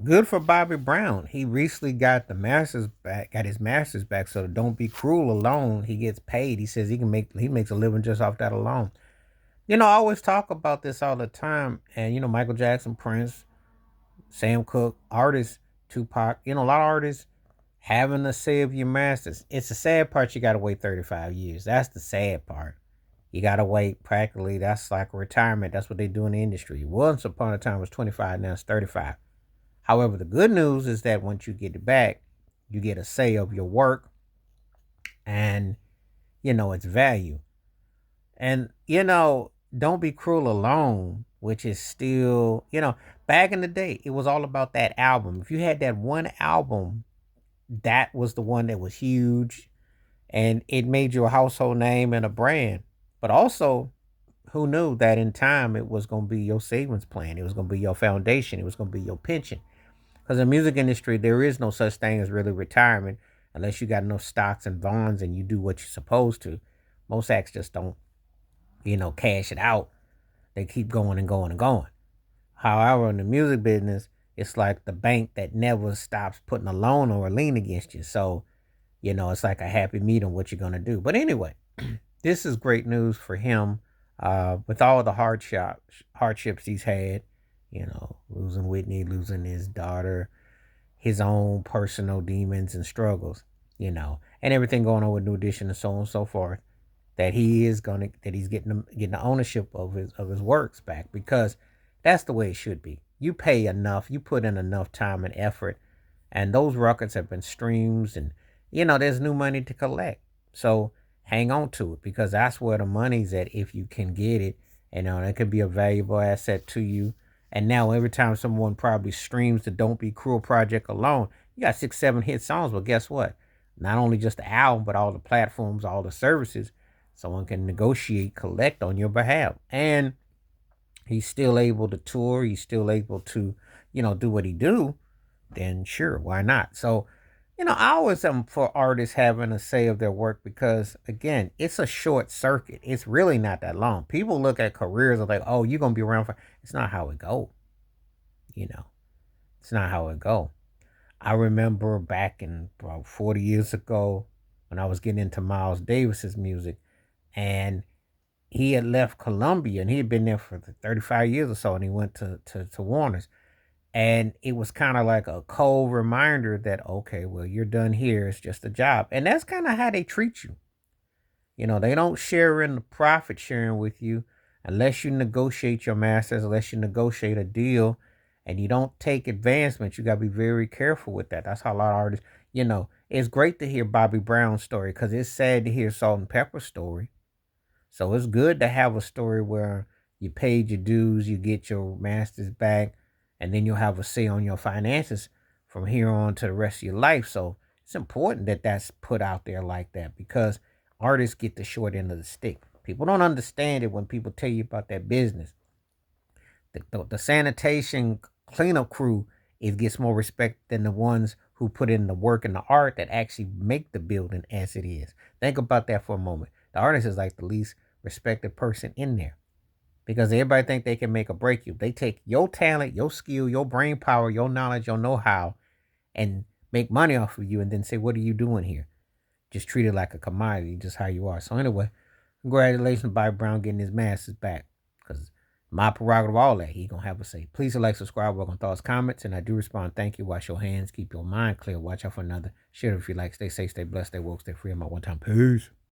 Good for Bobby Brown. He recently got the masters back, got his masters back. So don't be cruel alone. He gets paid. He says he makes a living just off that alone. I always talk about this all the time. And Michael Jackson, Prince, Sam Cooke, artists, Tupac, a lot of artists having to save your masters. It's the sad part. You got to wait 35 years. That's the sad part. You got to wait practically. That's like a retirement. That's what they do in the industry. Once upon a time it was 25. Now it's 35. However, the good news is that once you get it back, you get a say of your work and, its value. And, don't be cruel alone, which is still, back in the day, it was all about that album. If you had that one album, that was the one that was huge and it made you a household name and a brand. But also, who knew that in time it was going to be your savings plan? It was going to be your foundation. It was going to be your pension. Because in the music industry, there is no such thing as really retirement unless you got enough stocks and bonds and you do what you're supposed to. Most acts just don't, cash it out. They keep going and going and going. However, in the music business, it's like the bank that never stops putting a loan or a lien against you. So, it's like a happy medium what you're going to do. But anyway, this is great news for him with all the hardships he's had, losing Whitney, losing his daughter, his own personal demons and struggles, and everything going on with New Edition and so on and so forth. That he's getting the ownership of his works back because that's the way it should be. You pay enough, you put in enough time and effort, and those records have been streams, and there's new money to collect. So hang on to it because that's where the money's at if you can get it. It could be a valuable asset to you. And now every time someone probably streams the Don't Be Cruel project alone, you got 6, 7 hit songs. Well, guess what? Not only just the album, but all the platforms, all the services, someone can negotiate, collect on your behalf. And he's still able to tour, he's still able to, do what he do, then sure, why not? So, I always am for artists having a say of their work because again, it's a short circuit. It's really not that long. People look at careers and like, oh, you're gonna be around for it's not how it go, you know. It's not how it go. I remember back in about 40 years ago when I was getting into Miles Davis's music and he had left Columbia and he had been there for 35 years or so and he went to Warner's. And it was kind of like a cold reminder that, okay, well, you're done here. It's just a job. And that's kind of how they treat you. They don't share in the profit sharing with you unless you negotiate your masters, unless you negotiate a deal and you don't take advancements. You got to be very careful with that. That's how a lot of artists, it's great to hear Bobby Brown's story because it's sad to hear Salt and Pepper's story. So it's good to have a story where you paid your dues, you get your masters back, and then you'll have a say on your finances from here on to the rest of your life. So it's important that that's put out there like that because artists get the short end of the stick. People don't understand it when people tell you about that business. The sanitation cleanup crew it gets more respect than the ones who put in the work and the art that actually make the building as it is. Think about that for a moment. The artist is like the least respected person in there because everybody think they can make or break you. They take your talent, your skill, your brain power, your knowledge, your know-how, and make money off of you, and then say, "What are you doing here?" Just treat it like a commodity, just how you are. So anyway, congratulations, Bobby Brown getting his masters back. Because my prerogative, all that he gonna have a say. Please like, subscribe, work on thoughts, comments, and I do respond. Thank you. Wash your hands, keep your mind clear. Watch out for another. Share it if you like. Stay safe, stay blessed, stay woke, stay free. I'm at one time. Peace.